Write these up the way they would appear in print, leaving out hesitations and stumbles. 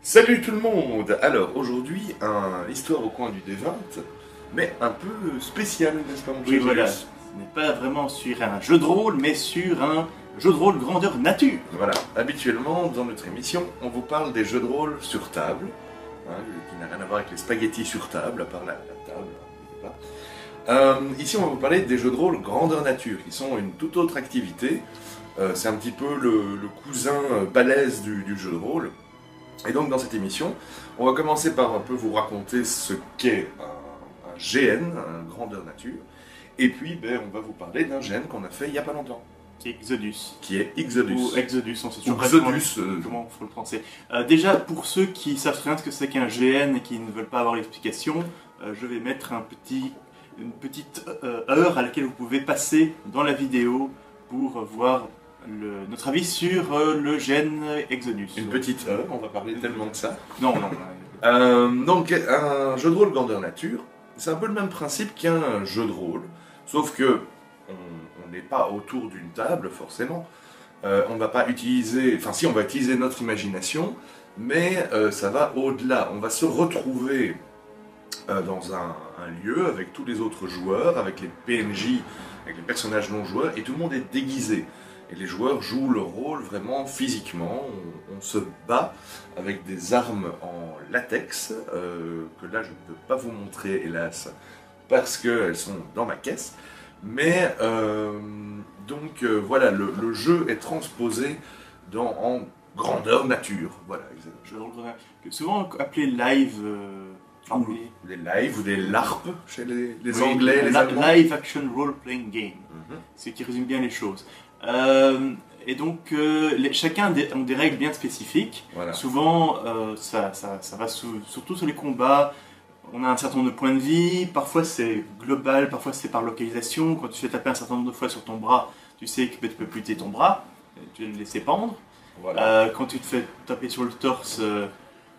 Salut tout le monde! Alors aujourd'hui, histoire au coin du D20, mais un peu spécial, n'est-ce pas mon Oui, cher voilà. Julius? Ce n'est pas vraiment sur un jeu de rôle, mais sur un jeu de rôle grandeur nature. Voilà, habituellement dans notre émission, on vous parle des jeux de rôle sur table, qui n'a rien à voir avec les spaghettis sur table, à part la table, je sais pas. Ici on va vous parler des jeux de rôle grandeur nature, qui sont une toute autre activité. C'est un petit peu le cousin balèze du jeu de rôle. Et donc dans cette émission, on va commencer par un peu vous raconter ce qu'est un GN, un grandeur nature, et puis on va vous parler d'un GN qu'on a fait il n'y a pas longtemps, Qui est Exodus. qui est Exodus. Ou Exodus, on sait toujours Ou pas Exodus, comment il faut le prononcer. Déjà, pour ceux qui savent rien ce que c'est qu'un GN et qui ne veulent pas avoir l'explication, je vais mettre une petite heure à laquelle vous pouvez passer dans la vidéo pour voir notre avis sur le GN Exodus. Une petite heure, on va parler tellement de ça. Non, non. Donc un jeu de rôle grandeur nature, c'est un peu le même principe qu'un jeu de rôle, sauf que on n'est pas autour d'une table forcément. On va pas utiliser, enfin si on va utiliser notre imagination, mais ça va au-delà. On va se retrouver dans un lieu avec tous les autres joueurs, avec les PNJ, avec les personnages non joueurs, et tout le monde est déguisé. Et les joueurs jouent leur rôle vraiment physiquement. On se bat avec des armes en latex, que là je ne peux pas vous montrer hélas, parce qu'elles sont dans ma caisse. Mais voilà, le jeu est transposé en grandeur nature. Voilà, exactement. Je regrette. Souvent appelé live. Des lives ou des LARP chez les Oui, Anglais, les Allemands. Live Action Role Playing Game, ce qui résume bien les choses. Et donc, chacun a des règles bien spécifiques. Voilà. Souvent, ça va surtout sur les combats. On a un certain nombre de points de vie. Parfois, c'est global, parfois, c'est par localisation. Quand tu fais taper un certain nombre de fois sur ton bras, tu sais que tu ne peux plus utiliser ton bras. Tu vas le laisser pendre. Voilà. Quand tu te fais taper sur le torse,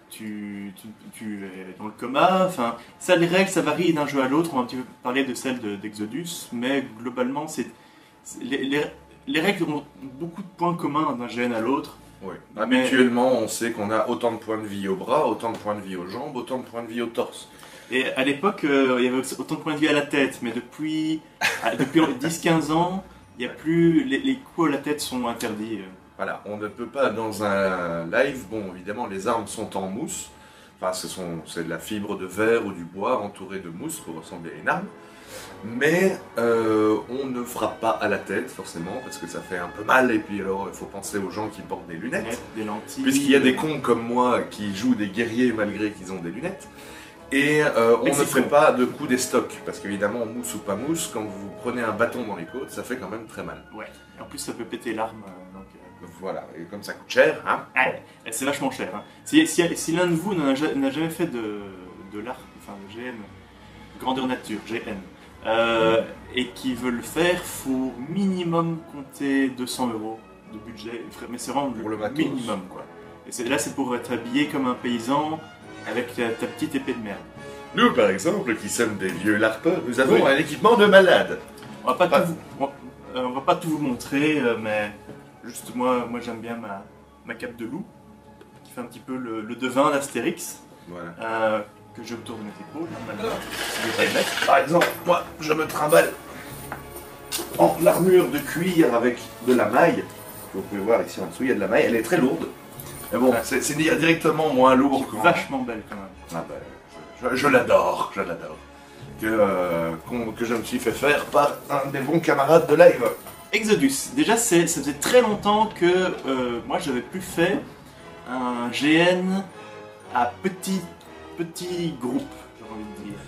tu es dans le coma. Enfin, ça, les règles, ça varie d'un jeu à l'autre. On va un petit peu parler de celles d'Exodus, mais globalement, les règles ont beaucoup de points communs d'un GN à l'autre. Oui. Habituellement, on sait qu'on a autant de points de vie au bras, autant de points de vie aux jambes, autant de points de vie au torse. Et à l'époque, il y avait autant de points de vie à la tête, mais depuis 10-15 ans, il y a plus, les coups à la tête sont interdits. Voilà, on ne peut pas dans un live, bon évidemment les armes sont en mousse, enfin c'est de la fibre de verre ou du bois entouré de mousse pour ressembler à une arme, mais on ne frappe pas à la tête forcément parce que ça fait un peu mal et puis alors il faut penser aux gens qui portent des lunettes, des lentilles. Puisqu'il y a des cons comme moi qui jouent des guerriers malgré qu'ils ont des lunettes. Et on ne fait pas de coups d'estoc, parce qu'évidemment, mousse ou pas mousse, quand vous prenez un bâton dans les côtes, ça fait quand même très mal. Ouais, et en plus ça peut péter l'arme. Voilà, et comme ça coûte cher, hein. C'est vachement cher. Hein. Si l'un de vous n'a jamais fait de l'art, enfin de GN, grandeur nature, GN, et qui veut le faire, faut minimum compter 200 € de budget, mais c'est vraiment pour le minimum quoi. Et là c'est pour être habillé comme un paysan avec ta petite épée de merde. Nous par exemple, qui sommes des vieux larpeurs, nous avons un équipement de malade. On va pas tout vous montrer, mais juste moi j'aime bien ma cape de loup, qui fait un petit peu le devin d'Astérix. Voilà. Que je tourne mes épaules. Par exemple, moi, je me trimballe en armure de cuir avec de la maille. Vous pouvez voir ici en dessous, il y a de la maille. Elle est très lourde. Mais bon, c'est directement moins lourd. Vachement belle quand même. Ah ben, je l'adore, je l'adore. Que je me suis fait faire par un des bons camarades de live. Exodus. Déjà, ça faisait très longtemps que moi, j'avais plus fait un GN à petit groupe, j'ai envie de dire.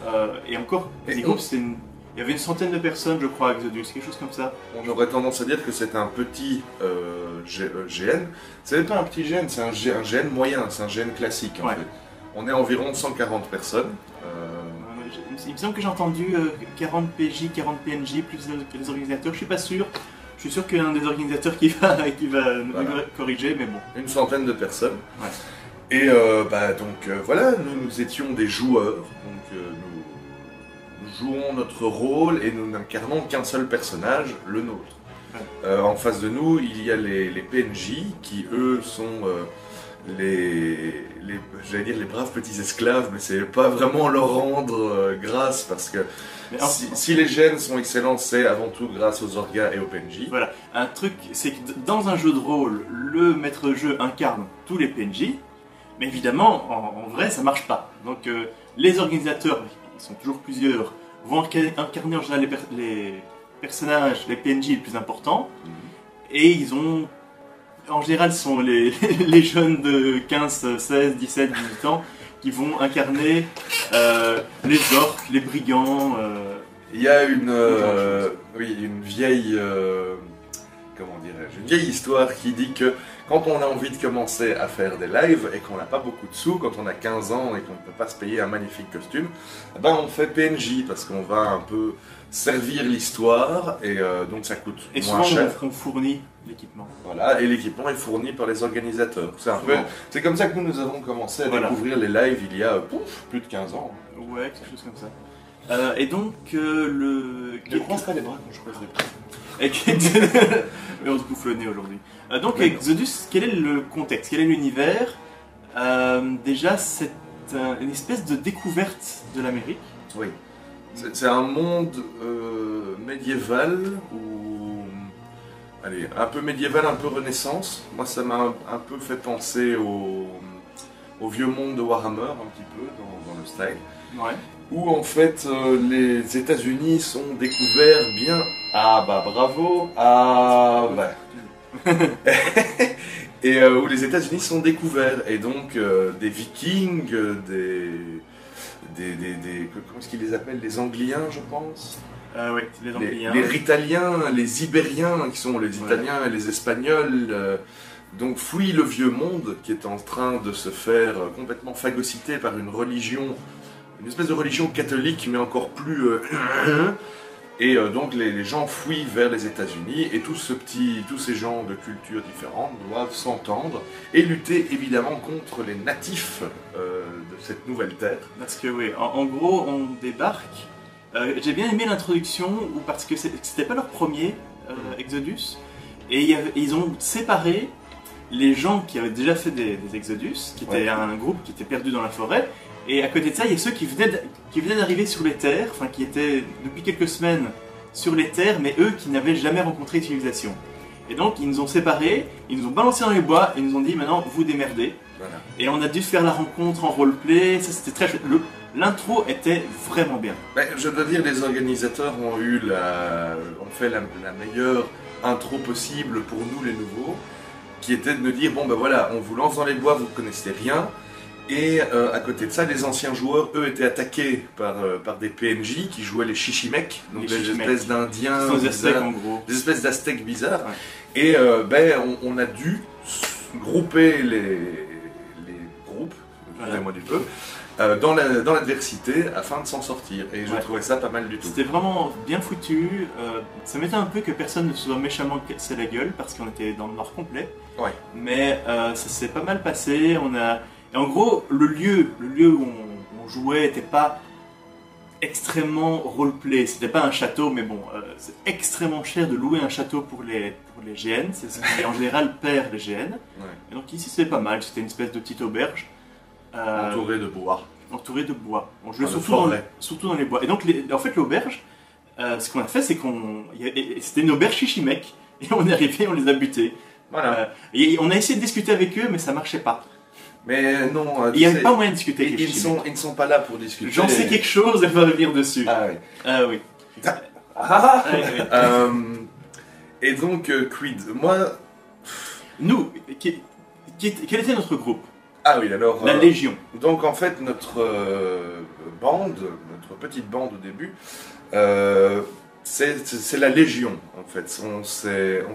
Et encore, petit groupe, il y avait une centaine de personnes, je crois, à Exodus, quelque chose comme ça. On aurait tendance à dire que c'est un petit GN. Ce n'est pas un petit GN, c'est un GN moyen, c'est un GN classique en fait. On est environ 140 personnes. Il me semble que j'ai entendu 40 PJ, 40 PNJ, plus les organisateurs, je suis pas sûr. Je suis sûr qu'il y a un des organisateurs qui va nous corriger, mais bon. Une centaine de personnes. Ouais. Et voilà, nous étions des joueurs, donc nous jouons notre rôle et nous n'incarnons qu'un seul personnage, le nôtre. En face de nous, il y a les PNJ qui, eux, sont j'allais dire les braves petits esclaves, mais c'est pas vraiment leur rendre grâce, parce que si les gènes sont excellents, c'est avant tout grâce aux orgas et aux PNJ. Voilà, un truc, c'est que dans un jeu de rôle, le maître de jeu incarne tous les PNJ, mais évidemment, en vrai, ça marche pas. Donc les organisateurs, ils sont toujours plusieurs, vont incarner en général les personnages, les PNJ les plus importants, et ils ont... En général, ce sont les jeunes de 15, 16, 17, 18 ans qui vont incarner les orques, les brigands. Il y a une vieille, comment dirais-je, une vieille histoire qui dit que quand on a envie de commencer à faire des lives et qu'on n'a pas beaucoup de sous, quand on a 15 ans et qu'on ne peut pas se payer un magnifique costume, ben on fait PNJ parce qu'on va un peu servir l'histoire et donc ça coûte moins cher. Et souvent on fournit l'équipement. Voilà, et l'équipement est fourni par les organisateurs. C'est comme ça que nous avons commencé à découvrir les lives il y a plus de 15 ans. Ouais, quelque chose comme ça. Et donc Ne croise pas les bras quand je croise les bras. Mais on se bouffe le nez aujourd'hui. Donc Exodus, quel est le contexte? Quel est l'univers? Déjà, c'est une espèce de découverte de l'Amérique. Oui. C'est un monde médiéval allez, un peu médiéval, un peu renaissance. Moi, ça m'a un peu fait penser au vieux monde de Warhammer, un petit peu, dans le style. Ouais. Où, en fait, les États-Unis sont découverts bien... Ah, bah, bravo. Ah, ouais. Et où les États-Unis sont découverts. Et donc, des Vikings, comment est-ce qu'ils les appellent? Les Angliens, je pense. Oui, les Angliens. Les Ritaliens, les Ibériens, qui sont les Italiens et les Espagnols, donc fuient le vieux monde qui est en train de se faire complètement phagocyter par une religion, une espèce de religion catholique, mais encore plus... Et donc les gens fuient vers les États-Unis et tous ces gens de cultures différentes doivent s'entendre et lutter évidemment contre les natifs de cette nouvelle terre. Parce que oui, en gros on débarque. J'ai bien aimé l'introduction parce que c'était pas leur premier Exodus et ils ont séparé les gens qui avaient déjà fait des Exodus, qui étaient un groupe qui était perdu dans la forêt. Et à côté de ça, il y a ceux qui venaient d'arriver sur les terres, enfin qui étaient depuis quelques semaines sur les terres, mais eux qui n'avaient jamais rencontré civilisation. Et donc ils nous ont séparés, ils nous ont balancés dans les bois et ils nous ont dit maintenant vous démerdez. Voilà. Et on a dû faire la rencontre en roleplay, ça c'était très chouette. L'intro était vraiment bien. Ben, je dois dire, les organisateurs ont fait la meilleure intro possible pour nous les nouveaux, qui était de nous dire bon ben voilà, on vous lance dans les bois, vous ne connaissez rien. Et à côté de ça, les anciens joueurs, eux, étaient attaqués par des PNJ qui jouaient les chichimecs, donc des espèces d'Indiens, des espèces d'Aztèques bizarres. Ouais. Et on a dû grouper les groupes, excusez-moi du peu, dans l'adversité afin de s'en sortir. Et je trouvais ça pas mal du tout. C'était vraiment bien foutu. Ça m'étonnait un peu que personne ne se soit méchamment cassé la gueule parce qu'on était dans le noir complet. Ouais. Mais ça s'est pas mal passé. Et en gros, le lieu où on jouait n'était pas extrêmement roleplay. C'était pas un château, mais bon, c'est extrêmement cher de louer un château pour les GN. C'est ce qui en général perd les GN. Ouais. Et donc ici, c'était pas mal. C'était une espèce de petite auberge. Entourée de bois. Entourée de bois. On jouait surtout dans les bois. Et donc, en fait, l'auberge, ce qu'on a fait, c'est c'était une auberge chichimec. Et on est arrivé, on les a butés. Voilà. Et on a essayé de discuter avec eux, mais ça marchait pas. Mais non, il n'y a pas moyen de discuter avec les chichimecs. Ils ne sont pas là pour discuter. J'en sais quelque chose, elle va revenir dessus. Ah oui. Ah oui. Et donc, quid? Moi... Nous, quel était notre groupe? Ah oui, alors... La Légion. Donc en fait, notre petite bande au début, c'est la Légion, en fait. On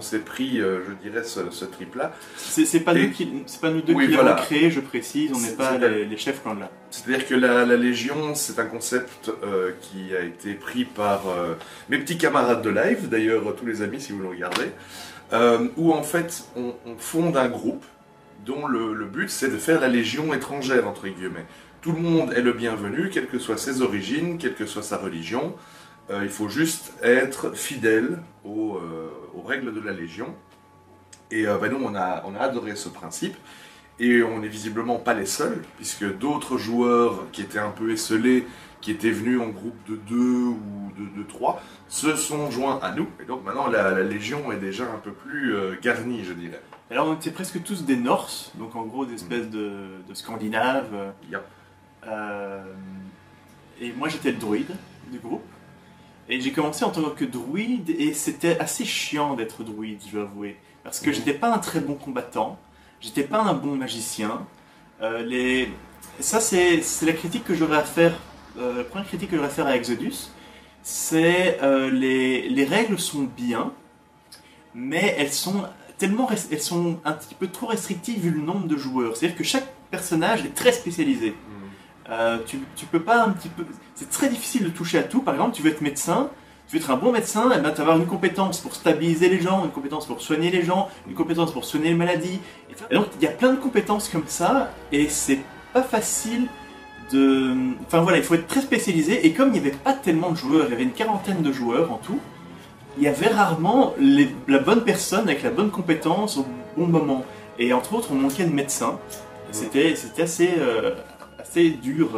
s'est pris, je dirais, ce trip-là. C'est pas nous deux qui l'avons créé, je précise, on n'est pas les chefs quand là. C'est-à-dire que la Légion, c'est un concept qui a été pris par mes petits camarades de live, d'ailleurs tous les amis si vous le regardez, où en fait, on fonde un groupe dont le but c'est de faire la Légion étrangère, entre guillemets. Tout le monde est le bienvenu, quelles que soient ses origines, quelle que soit sa religion. Il faut juste être fidèle aux règles de la Légion. Et nous, on a adoré ce principe. Et on n'est visiblement pas les seuls, puisque d'autres joueurs qui étaient un peu esselés, qui étaient venus en groupe de 2 ou de 3, se sont joints à nous. Et donc maintenant, la Légion est déjà un peu plus garnie, je dirais. Alors on était presque tous des Norses, donc en gros des espèces de Scandinaves. Yep. Et moi j'étais le druide du groupe. Et j'ai commencé en tant que druide et c'était assez chiant d'être druide, je dois avouer. Parce que j'étais pas un très bon combattant, j'étais pas un bon magicien. Ça c'est la critique que j'aurais à faire, la première critique que j'aurais à faire à Exodus. C'est les règles sont bien, mais elles sont un petit peu trop restrictives vu le nombre de joueurs. C'est-à-dire que chaque personnage est très spécialisé. Tu peux pas un petit peu... C'est très difficile de toucher à tout. Par exemple, tu veux être médecin, tu veux être un bon médecin, et ben, tu vas avoir une compétence pour stabiliser les gens, une compétence pour soigner les gens, une compétence pour soigner les maladies. Et donc, il y a plein de compétences comme ça, et c'est pas facile de... Enfin voilà, il faut être très spécialisé, et comme il n'y avait pas tellement de joueurs, il y avait une quarantaine de joueurs en tout, il y avait rarement la bonne personne avec la bonne compétence au bon moment. Et entre autres, on manquait de médecins. C'était assez dur.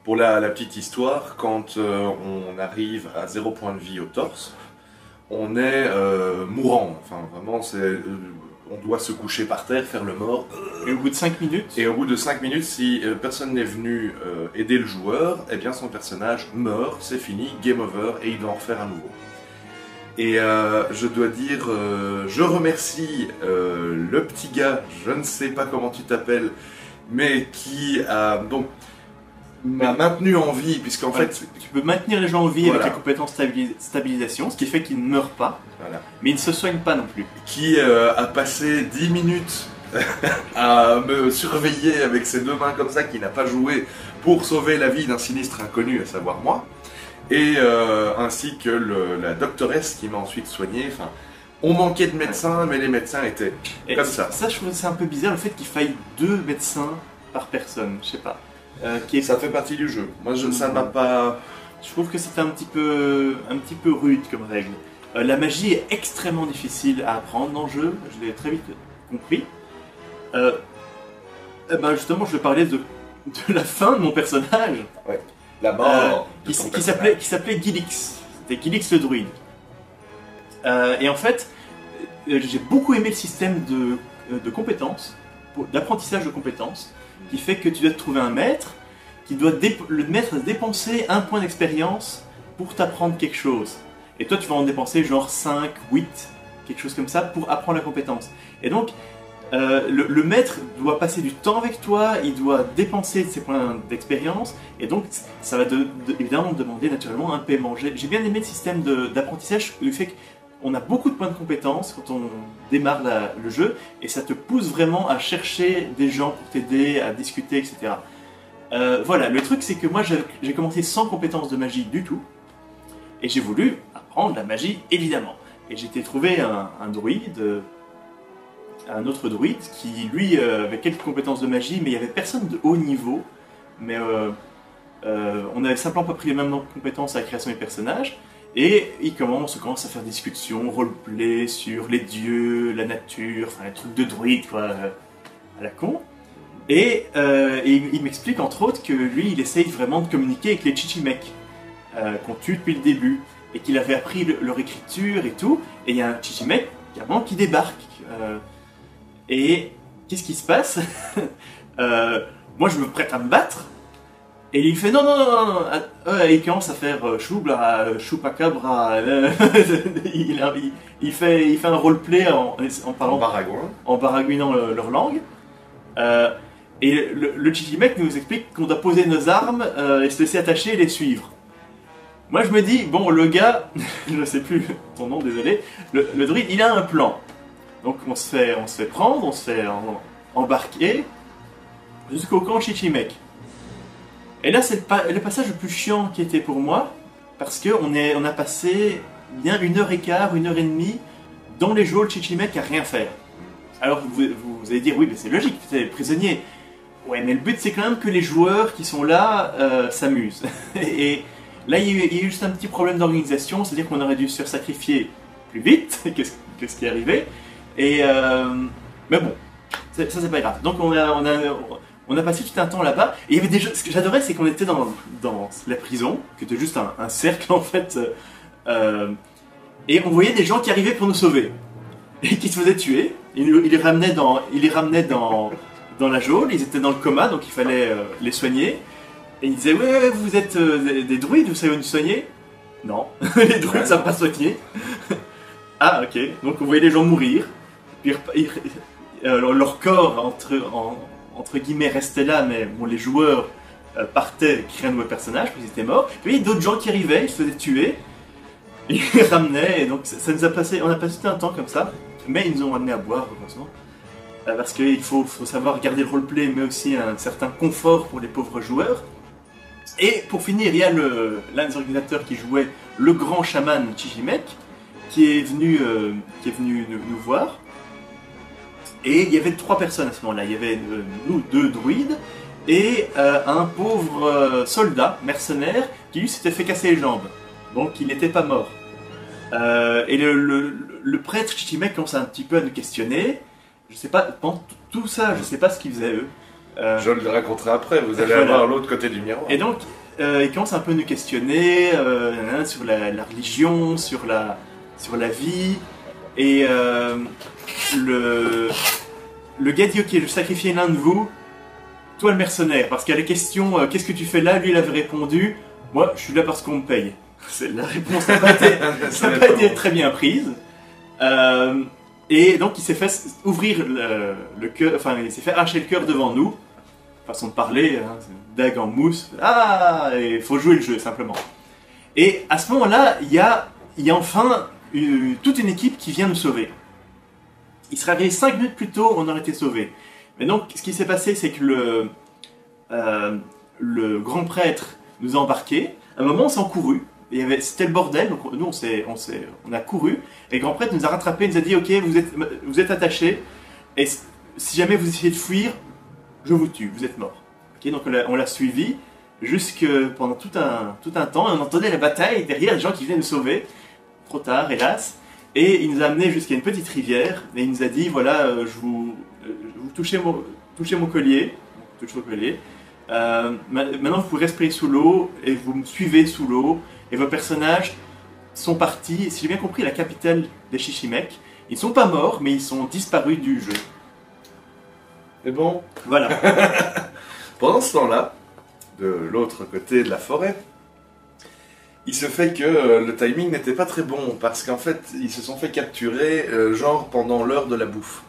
Pour la petite histoire, quand on arrive à 0 point de vie au torse, on est mourant. Enfin, vraiment, on doit se coucher par terre, faire le mort. Et au bout de 5 minutes Et au bout de 5 minutes, si personne n'est venu aider le joueur, eh bien son personnage meurt, c'est fini, game over, et il doit en refaire un nouveau. Et je dois dire, je remercie le petit gars, je ne sais pas comment tu t'appelles, mais qui m'a maintenu en vie, puisqu'en fait... Tu peux maintenir les gens en vie avec la compétence stabilisation, ce qui fait qu'ils ne meurent pas, mais ils ne se soignent pas non plus. Qui a passé 10 minutes à me surveiller avec ses 2 mains comme ça, qui n'a pas joué pour sauver la vie d'un sinistre inconnu, à savoir moi, et ainsi que la doctoresse qui m'a ensuite soigné. Enfin, on manquait de médecins, mais les médecins étaient comme ça. Ça, je trouve que c'est un peu bizarre, le fait qu'il faille 2 médecins par personne, je sais pas. Ça fait partie du jeu. Moi, ça ne m'a pas... Je trouve que c'est un petit peu rude comme règle. La magie est extrêmement difficile à apprendre dans le jeu, je l'ai très vite compris. Justement, je vais parler de la fin de mon personnage. Ouais. La mort qui s'appelait Gilix. C'était Gilix le druide. Et en fait, j'ai beaucoup aimé le système de compétences, d'apprentissage de compétences, qui fait que tu dois te trouver un maître, le maître va dépenser 1 point d'expérience pour t'apprendre quelque chose. Et toi, tu vas en dépenser genre 5, 8, quelque chose comme ça, pour apprendre la compétence. Et donc, le maître doit passer du temps avec toi, il doit dépenser ses points d'expérience, et donc ça va évidemment demander naturellement un paiement. J'ai bien aimé le système d'apprentissage, le fait qu'on a beaucoup de points de compétences quand on démarre le jeu, et ça te pousse vraiment à chercher des gens pour t'aider, à discuter, etc. Voilà, le truc c'est que moi j'ai commencé sans compétences de magie du tout, et j'ai voulu apprendre la magie évidemment. Et j'ai été trouver un druide, un autre druide qui lui avait quelques compétences de magie, mais il n'y avait personne de haut niveau, mais on n'avait simplement pas pris les mêmes compétences à la création des personnages, et on commence à faire des discussions, roleplay sur les dieux, la nature, enfin les trucs de druide quoi, à la con. Et il m'explique entre autres que lui il essaye vraiment de communiquer avec les chichimecs qu'on tue depuis le début, et qu'il avait appris leur écriture et tout, et il y a un chichimek carrément qui débarque. Et qu'est-ce qui se passe? Moi je me prête à me battre, et il fait non, il commence à faire choupacabra, il fait un roleplay en parlant, en baragouinant leur langue. Et le chichimek nous explique qu'on doit poser nos armes et se laisser attacher et les suivre. Moi je me dis, bon le gars, je ne sais plus ton nom, désolé, le druide il a un plan. Donc on se fait prendre, on se fait embarquer jusqu'au camp Chichimek. Et là c'est le passage le plus chiant qui était pour moi, parce qu'on a passé bien 1h15, 1h30 dans les geôles Chichimek à rien faire. Alors vous allez dire, oui mais c'est logique, tu es prisonnier. Ouais mais le but c'est quand même que les joueurs qui sont là s'amusent. Et là il y a eu juste un petit problème d'organisation, c'est-à-dire qu'on aurait dû se sacrifier plus vite que ce qui est arrivé. Et mais bon, Ça c'est pas grave. Donc on a passé tout un temps là-bas, et il y avait des gens, ce que j'adorais c'est qu'on était dans la prison, qui était juste un cercle en fait, et on voyait des gens qui arrivaient pour nous sauver, et qui se faisaient tuer, ils les ramenaient dans la geôle, ils étaient dans le coma, donc il fallait les soigner, et ils disaient ouais, vous êtes des druides, vous savez nous soigner? Non, les druides ne savent pas soigner. Ah ok, donc on voyait les gens mourir, puis leur corps entre guillemets restait là, mais bon, les joueurs partaient, créaient un nouveau personnage, puis ils étaient morts. Puis il y avait d'autres gens qui arrivaient, ils se faisaient tuer, ils les ramenaient, et donc ça nous a passé, on a passé tout un temps comme ça, mais ils nous ont amené à boire, heureusement, parce qu'il faut savoir garder le roleplay, mais aussi un certain confort pour les pauvres joueurs. Et pour finir, il y a l'un des organisateurs qui jouait le grand chaman Chichimek, qui est venu nous voir. Et il y avait 3 personnes à ce moment-là. Il y avait nous 2 druides et un pauvre soldat mercenaire qui lui s'était fait casser les jambes. Donc il n'était pas mort. Et le prêtre Chichimek commence un petit peu à nous questionner. Je sais pas, pendant tout ça, je sais pas ce qu'ils faisaient eux. Je le raconterai après, vous allez avoir l'autre côté du miroir. Et donc il commence un peu à nous questionner sur la religion, sur la vie. Et le gars dit ok, je sacrifie l'un de vous, toi le mercenaire, parce qu'à la question qu'est-ce que tu fais là, lui il avait répondu moi je suis là parce qu'on me paye. La réponse n'a pas été très bien prise. Et donc il s'est fait ouvrir le cœur, enfin il s'est fait arracher le cœur devant nous, façon de parler, hein, dague en mousse, il faut jouer le jeu simplement. Et à ce moment-là, il y a enfin toute une équipe qui vient nous sauver. Il serait arrivé 5 minutes plus tôt, on aurait été sauvés. Mais donc, ce qui s'est passé, c'est que le grand prêtre nous a embarqués. À un moment, on s'est encouru. C'était le bordel, donc nous, on a couru. Et le grand prêtre nous a rattrapés, il nous a dit, ok, vous êtes attachés. Et si jamais vous essayez de fuir, je vous tue, vous êtes morts. Okay, donc on l'a suivi pendant tout un temps. Et on entendait la bataille derrière, les gens qui venaient nous sauver. Trop tard, hélas. Et il nous a amenés jusqu'à une petite rivière, et il nous a dit, voilà, vous touchez mon collier, maintenant vous pouvez respirer sous l'eau, et vous me suivez sous l'eau, et vos personnages sont partis, et si j'ai bien compris, la capitale des Chichimek. Ils ne sont pas morts, mais ils sont disparus du jeu. Et bon, voilà. Pendant ce temps-là, de l'autre côté de la forêt, il se fait que le timing n'était pas très bon, parce qu'en fait, ils se sont fait capturer, genre pendant l'heure de la bouffe.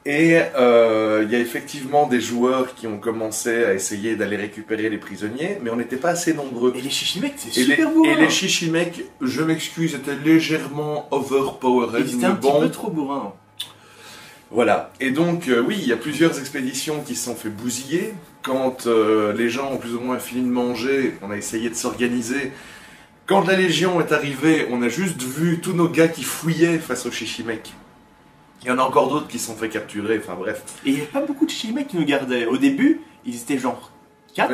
Et il y a effectivement des joueurs qui ont commencé à essayer d'aller récupérer les prisonniers, mais on n'était pas assez nombreux. Et les Chichimek, c'est super bourrin. Et les Chichimek, je m'excuse, étaient légèrement overpowered. Ils étaient un petit peu trop bourrins. Voilà. Et donc, oui, il y a plusieurs expéditions qui se sont fait bousiller. Quand les gens ont plus ou moins fini de manger, on a essayé de s'organiser. Quand la Légion est arrivée, on a juste vu tous nos gars qui fouillaient face aux Chichimek. Il y en a encore d'autres qui se sont fait capturer, enfin bref. Et il n'y avait pas beaucoup de Chichimek qui nous gardaient. Au début, ils étaient genre 4.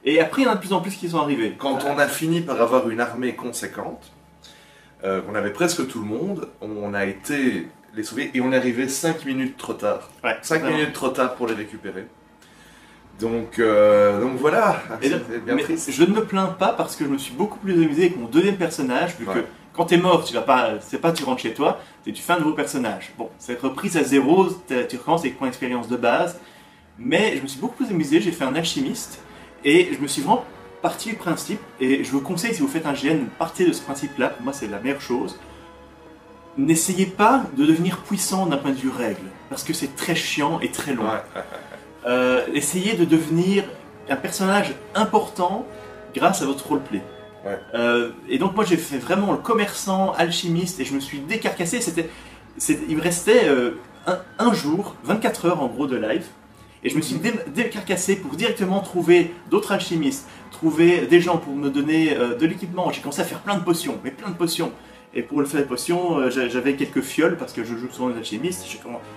Et après, il y en a de plus en plus qui sont arrivés. Quand on a fini par avoir une armée conséquente, qu'on avait presque tout le monde, on a été les sauver et on est arrivé 5 minutes trop tard. Ouais, 5 minutes trop tard pour les récupérer. Donc voilà, c'est bien triste. Je ne me plains pas parce que je me suis beaucoup plus amusé avec mon deuxième personnage, vu que quand t'es mort, tu rentres chez toi, tu fais un nouveau personnage. Bon, c'est repris à zéro, tu recommences avec ton expérience de base, mais je me suis beaucoup plus amusé, j'ai fait un alchimiste, et je me suis vraiment parti du principe, et je vous conseille, si vous faites un GN, partez de ce principe-là, pour moi c'est la meilleure chose. N'essayez pas de devenir puissant d'un point de vue règle, parce que c'est très chiant et très long. Essayez de devenir un personnage important grâce à votre roleplay. Et donc moi j'ai fait vraiment le commerçant, alchimiste, et je me suis décarcassé. Il me restait un jour, 24 heures en gros de live, et je me suis décarcassé pour directement trouver d'autres alchimistes, trouver des gens pour me donner de l'équipement. J'ai commencé à faire plein de potions, mais plein de potions. Et pour le faire des potions, j'avais quelques fioles parce que je joue souvent les alchimistes.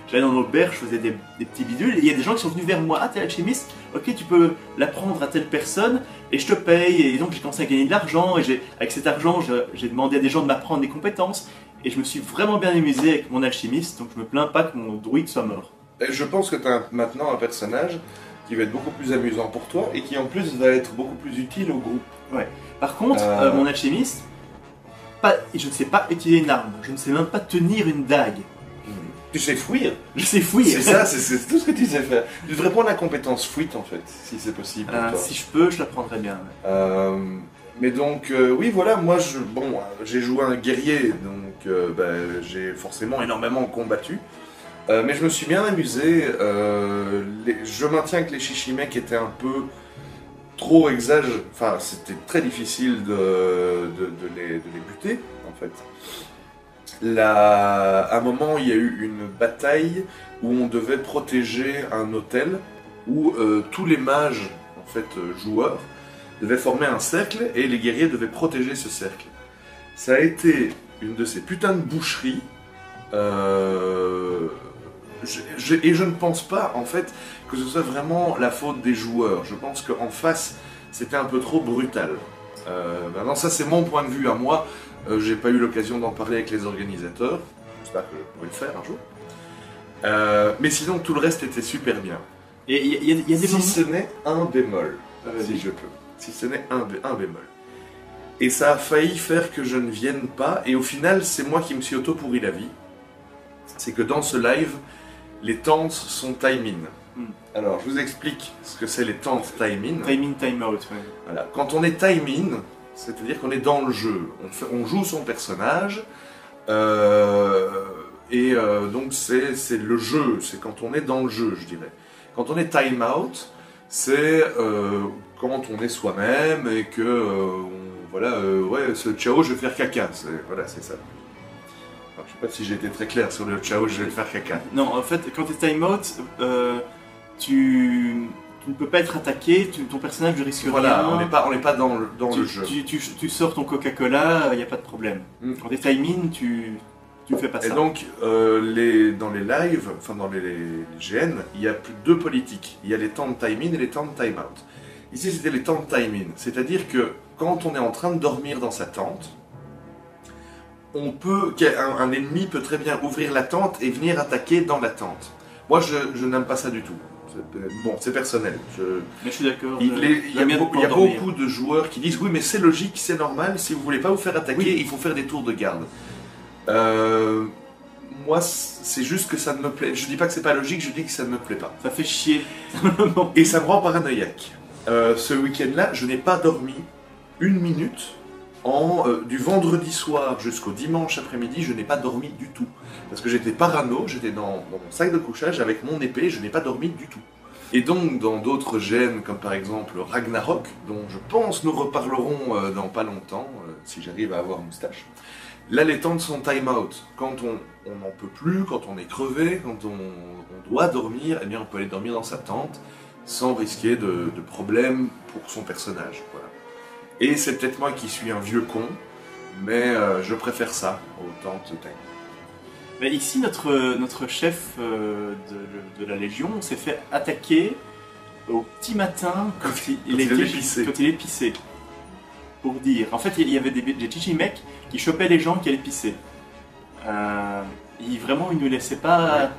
J'allais dans l'auberge, je faisais des petits bidules. Et il y a des gens qui sont venus vers moi. Ah, t'es alchimiste? Ok, tu peux l'apprendre à telle personne et je te paye. Et donc j'ai commencé à gagner de l'argent. Et avec cet argent, j'ai demandé à des gens de m'apprendre des compétences. Et je me suis vraiment bien amusé avec mon alchimiste. Donc je me plains pas que mon druide soit mort. Et je pense que tu as maintenant un personnage qui va être beaucoup plus amusant pour toi et qui en plus va être beaucoup plus utile au groupe. Ouais. Par contre, mon alchimiste, je ne sais pas utiliser une arme, je ne sais même pas tenir une dague. Tu sais fouiller. Je sais fouiller. C'est ça, c'est tout ce que tu sais faire. Tu devrais prendre la compétence fuite en fait, si c'est possible pour toi. Si je peux, je la prendrais bien. Mais donc, oui, voilà, moi, j'ai joué un guerrier, donc j'ai forcément énormément combattu. Mais je me suis bien amusé. Je maintiens que les Chichimecs étaient un peu trop exagérés. Enfin, c'était très difficile de les buter, en fait. À un moment, il y a eu une bataille où on devait protéger un hôtel où tous les mages, en fait, joueurs, devaient former un cercle et les guerriers devaient protéger ce cercle. Ça a été une de ces putains de boucheries. Et je ne pense pas, en fait, que ce soit vraiment la faute des joueurs. Je pense qu'en face, c'était un peu trop brutal. Maintenant, ça, c'est mon point de vue à moi. J'ai pas eu l'occasion d'en parler avec les organisateurs. J'espère que je pourrai le faire un jour. Mais sinon, tout le reste était super bien. Et il y a des si ce n'est un bémol, si je peux. Si ce n'est un bémol. Et ça a failli faire que je ne vienne pas. Et au final, c'est moi qui me suis auto-pourri la vie. C'est que dans ce live, les tentes sont time-in. Alors, je vous explique ce que c'est les tentes time-in. Time-in, time-out, ouais. Voilà. Quand on est time-in, c'est-à-dire qu'on est dans le jeu. On joue son personnage. Donc, c'est le jeu. C'est quand on est dans le jeu, je dirais. Quand on est time-out, c'est quand on est soi-même et que, ouais, ce ciao, je vais faire caca. Voilà, c'est ça. Alors, je sais pas si j'ai été très clair sur le ciao, je vais faire caca. Non, en fait, quand tu es time-out, tu ne peux pas être attaqué, ton personnage ne risque rien. Voilà, on n'est pas dans le jeu. Tu sors ton Coca-Cola, il n'y a pas de problème. Quand tu es time-in, tu ne fais pas ça. Et donc, dans les lives, enfin dans les GN, il y a plus deux politiques. Il y a les temps de time-in et les temps de time-out. Ici, c'était les temps de time-in. C'est-à-dire que quand on est en train de dormir dans sa tente, un ennemi peut très bien ouvrir la tente et venir attaquer dans la tente. Moi, je n'aime pas ça du tout. Bon, c'est personnel. Mais je suis d'accord. Il y a beaucoup de joueurs qui disent oui, mais c'est logique, c'est normal. Si vous voulez pas vous faire attaquer, il faut faire des tours de garde. Moi, c'est juste que ça ne me plaît. Je dis pas que c'est pas logique, je dis que ça ne me plaît pas. Ça fait chier. Et ça me rend paranoïaque. Ce week-end-là, je n'ai pas dormi une minute. Du vendredi soir jusqu'au dimanche après-midi, je n'ai pas dormi du tout. Parce que j'étais parano, j'étais dans mon sac de couchage avec mon épée, je n'ai pas dormi du tout. Et donc, dans d'autres gènes, comme par exemple Ragnarok, dont je pense nous reparlerons dans pas longtemps, si j'arrive à avoir moustache, là, les tentes sont time-out. Quand on n'en peut plus, quand on est crevé, quand on doit dormir, eh bien, on peut aller dormir dans sa tente sans risquer de problèmes pour son personnage. Voilà. Et c'est peut-être moi qui suis un vieux con, mais je préfère ça aux tentes time. Mais ici, notre chef de la Légion s'est fait attaquer au petit matin quand il est pissé. Pour dire. En fait, il y avait des Chichimecs qui chopaient les gens qui allaient pisser. Il ne laissait pas... Ouais.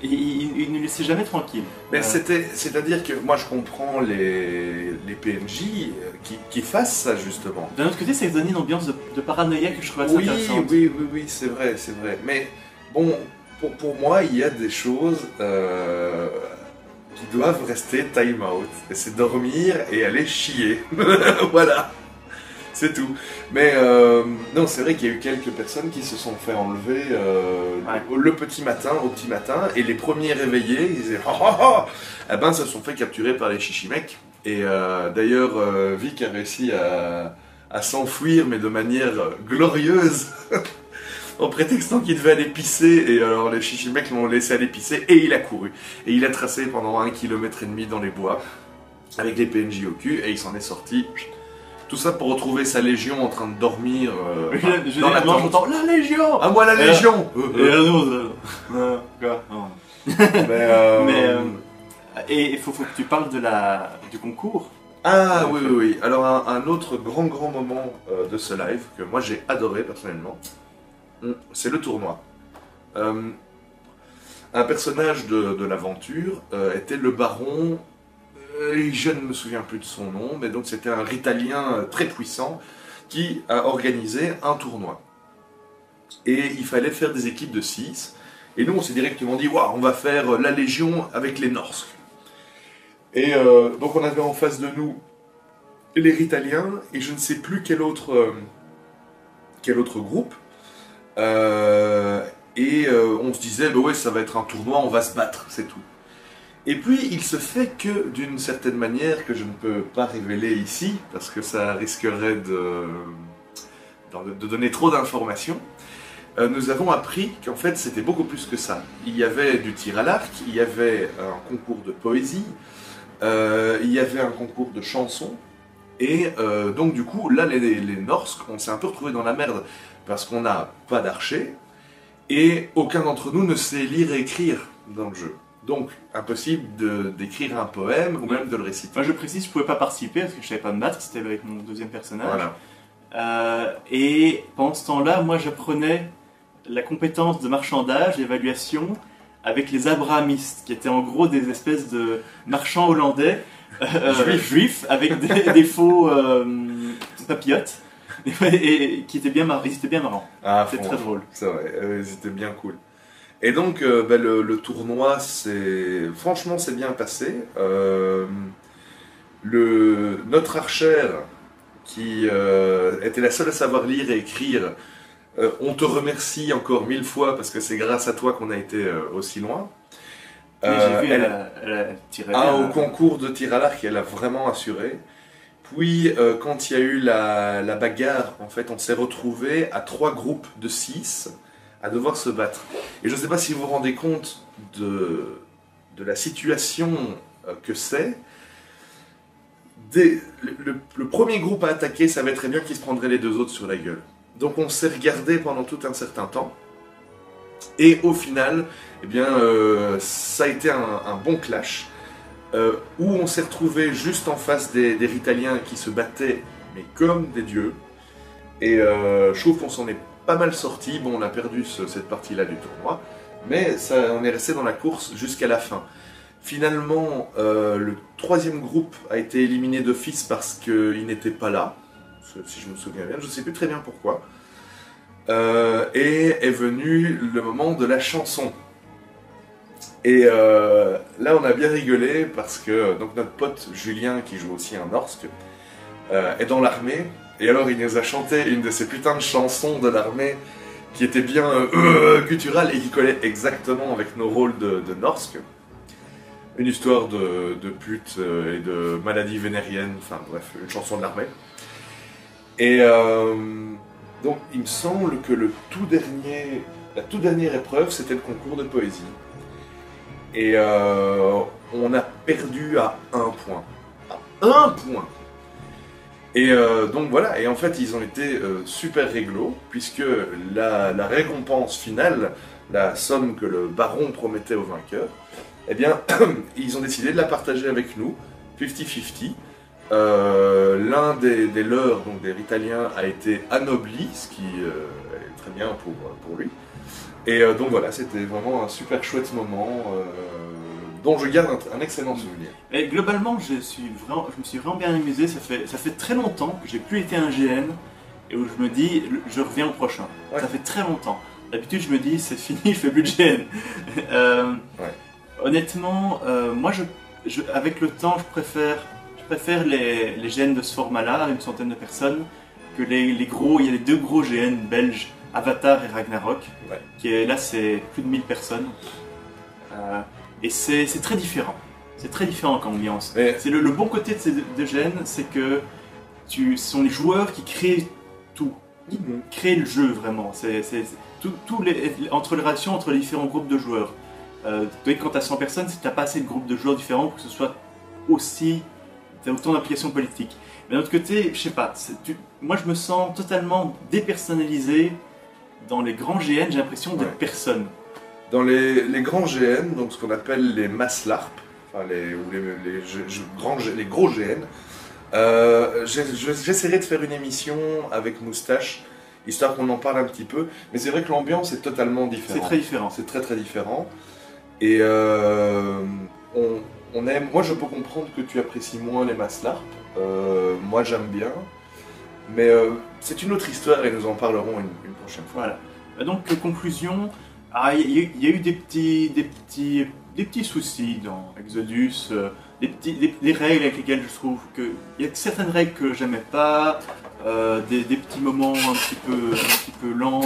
Il ne laissait jamais tranquille. Mais c'est-à-dire que moi je comprends les PNJ qui fassent ça justement. D'un autre côté, ça donne une ambiance de paranoïa que je trouve assez intéressante. Oui, c'est vrai. Mais bon, pour moi, il y a des choses qui doivent rester time out. Et c'est dormir et aller chier. Voilà. C'est tout. Mais non, c'est vrai qu'il y a eu quelques personnes qui se sont fait enlever au petit matin, et les premiers réveillés, ils disaient eh ben, se sont fait capturer par les Chichimecs. Et d'ailleurs, Vic a réussi à s'enfuir, mais de manière glorieuse, en prétextant qu'il devait aller pisser. Et alors les Chichimecs l'ont laissé aller pisser, et il a couru. Et il a tracé pendant 1,5 km dans les bois, avec les PNJ au cul, et il s'en est sorti. Tout ça pour retrouver sa légion en train de dormir dans la tente. J'entends la légion. Ah, moi la légion. Et il faut que tu parles du concours. Ah oui. Alors un autre grand moment de ce live que moi j'ai adoré personnellement, c'est le tournoi. un personnage de l'aventure était le baron, je ne me souviens plus de son nom, mais donc c'était un Ritalien très puissant qui a organisé un tournoi. Et il fallait faire des équipes de 6. Et nous, on s'est directement dit, waouh, on va faire la Légion avec les Norsques. Et donc on avait en face de nous les Ritaliens, et je ne sais plus quel autre groupe. On se disait, bah ouais, ça va être un tournoi, on va se battre, c'est tout. Et puis, il se fait que, d'une certaine manière, que je ne peux pas révéler ici, parce que ça risquerait de donner trop d'informations, nous avons appris qu'en fait, c'était beaucoup plus que ça. Il y avait du tir à l'arc, il y avait un concours de poésie, il y avait un concours de chansons, et donc du coup, là, les Norsques, on s'est un peu retrouvés dans la merde, parce qu'on n'a pas d'archer, et aucun d'entre nous ne sait lire et écrire dans le jeu. Donc, impossible d'écrire un poème ou même de le réciter. Moi, je précise, je ne pouvais pas participer parce que je ne savais pas me battre, c'était avec mon deuxième personnage. Voilà. Et pendant ce temps-là, moi, j'apprenais la compétence de marchandage, d'évaluation, avec les abrahamistes, qui étaient en gros des espèces de marchands hollandais, juifs, avec des faux papillotes, et qui étaient bien marrants. Ils étaient bien marrants. Ah, c'était très drôle. C'est vrai, c'était bien cool. Et donc, le tournoi, franchement, c'est bien passé. Notre archère, qui était la seule à savoir lire et écrire, on te remercie encore 1000 fois, parce que c'est grâce à toi qu'on a été aussi loin. J'ai vu, elle a tiré au concours de tir à l'arc, elle a vraiment assuré. Puis, quand il y a eu la bagarre, en fait, on s'est retrouvés à 3 groupes de 6 à devoir se battre. Et je ne sais pas si vous vous rendez compte de la situation que c'est. Le premier groupe à attaquer savait très bien qu'il se prendrait les 2 autres sur la gueule. Donc on s'est regardé pendant tout un certain temps. Et au final, eh bien, ça a été un bon clash, où on s'est retrouvé juste en face des Ritaliens qui se battaient, mais comme des dieux. Et je trouve qu'on s'en est pas mal sorti. Bon, on a perdu cette partie-là du tournoi, mais on est resté dans la course jusqu'à la fin. Finalement, le 3e groupe a été éliminé d'office parce qu'il n'était pas là, si je me souviens bien, je ne sais plus très bien pourquoi. Et est venu le moment de la chanson. Et là, on a bien rigolé parce que donc notre pote Julien, qui joue aussi un Norsk, est dans l'armée. Et alors, il nous a chanté une de ces putains de chansons de l'armée qui était bien gutturale et qui collait exactement avec nos rôles de Norsk. Une histoire de pute et de maladie vénérienne, enfin bref, une chanson de l'armée. Et donc, il me semble que la toute dernière épreuve, c'était le concours de poésie. Et on a perdu à 1 point. À 1 point! Et donc voilà, et en fait ils ont été super réglo, puisque la récompense finale, la somme que le baron promettait au vainqueur, eh bien ils ont décidé de la partager avec nous, 50-50. L'un des leurs, donc des Ritaliens, a été anobli, ce qui est très bien pour lui. Et donc voilà, c'était vraiment un super chouette moment, dont je garde un excellent souvenir. Et globalement, je me suis vraiment bien amusé. Ça fait très longtemps que j'ai plus été un GN et où je me dis, je reviens au prochain. Ouais. Ça fait très longtemps. D'habitude, je me dis, c'est fini, je fais plus de GN. Ouais. Honnêtement, moi, avec le temps, je préfère les GN de ce format-là, une centaine de personnes, que les gros. Il y a les 2 gros GN belges, Avatar et Ragnarok, ouais. Qui est là, c'est plus de 1000 personnes. Et c'est très différent. C'est très différent comme ambiance. C'est le bon côté de ces 2 GN, c'est que ce sont les joueurs qui créent tout. Qui créent le jeu vraiment. C'est entre les relations entre les différents groupes de joueurs. Quand tu as 100 personnes, si tu n'as pas assez de groupes de joueurs différents pour que ce soit autant d'applications politiques. Mais d'un autre côté, je sais pas, moi je me sens totalement dépersonnalisé. Dans les grands GN, j'ai l'impression d'être personne. Dans les grands GN, donc ce qu'on appelle les mass LARP, enfin les gros GN, j'essaierai de faire une émission avec Moustache, histoire qu'on en parle un petit peu, mais c'est vrai que l'ambiance est totalement différente. C'est très différent. C'est très très différent. Et on aime. Moi, je peux comprendre que tu apprécies moins les masses LARP. Moi, j'aime bien. Mais c'est une autre histoire et nous en parlerons une prochaine fois. Voilà. Donc, conclusion, il y a eu des petits soucis dans Exodus, des règles avec lesquelles je trouve que. Il y a certaines règles que j'aimais pas, des petits moments un petit peu lents,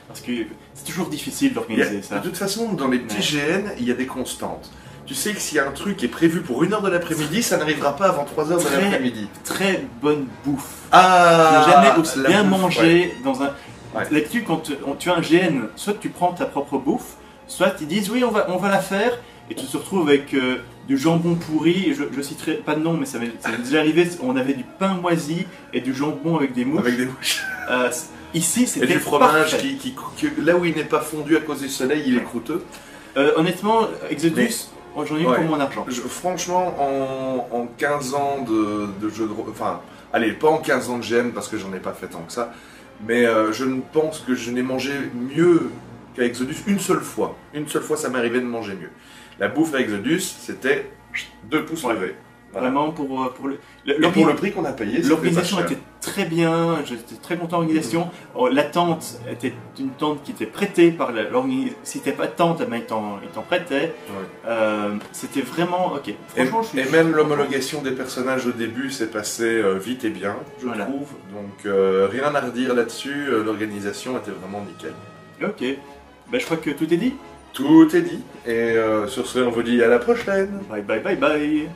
parce que c'est toujours difficile d'organiser ça. De toute façon, dans les petits GN, il y a des constantes. Tu sais que s'il y a un truc qui est prévu pour 1h de l'après-midi, ça n'arrivera pas avant 3h de l'après-midi. Très bonne bouffe. Ah, tu n'as jamais aussi bien bouffe, mangé dans un. Ouais. Là-dessus, quand tu as un GN, soit tu prends ta propre bouffe, soit ils disent oui, on va la faire, et tu te retrouves avec du jambon pourri. Je citerai pas de nom, mais ça m'est déjà arrivé. On avait du pain moisi et du jambon avec des mouches. Avec des mouches. Ici, c'était et du fromage parfait. qui, là où il n'est pas fondu à cause du soleil, il est croûteux. Honnêtement, Exodus, j'en ai eu pour mon argent. Franchement, en 15 ans de jeu de rôle, enfin, allez, pas en 15 ans de GN parce que j'en ai pas fait tant que ça, mais je ne pense que je n'ai mangé mieux qu'à Exodus une seule fois. Une seule fois, ça m'est arrivé de manger mieux. La bouffe à Exodus, c'était 2 pouces levés. Voilà. Vraiment pour le prix qu'on a payé, l'organisation était très bien, j'étais très content de l'organisation. La tente était une tente qui était prêtée par l'organisation. Si t'es pas de tente, il t'en prêtait. Ouais. C'était vraiment ok. Franchement, et même l'homologation des personnages au début s'est passée vite et bien, je trouve. Donc rien à redire là-dessus, l'organisation était vraiment nickel. Ok, ben, je crois que tout est dit. Tout est dit. Et sur ce, on vous dit à la prochaine. Bye bye bye bye.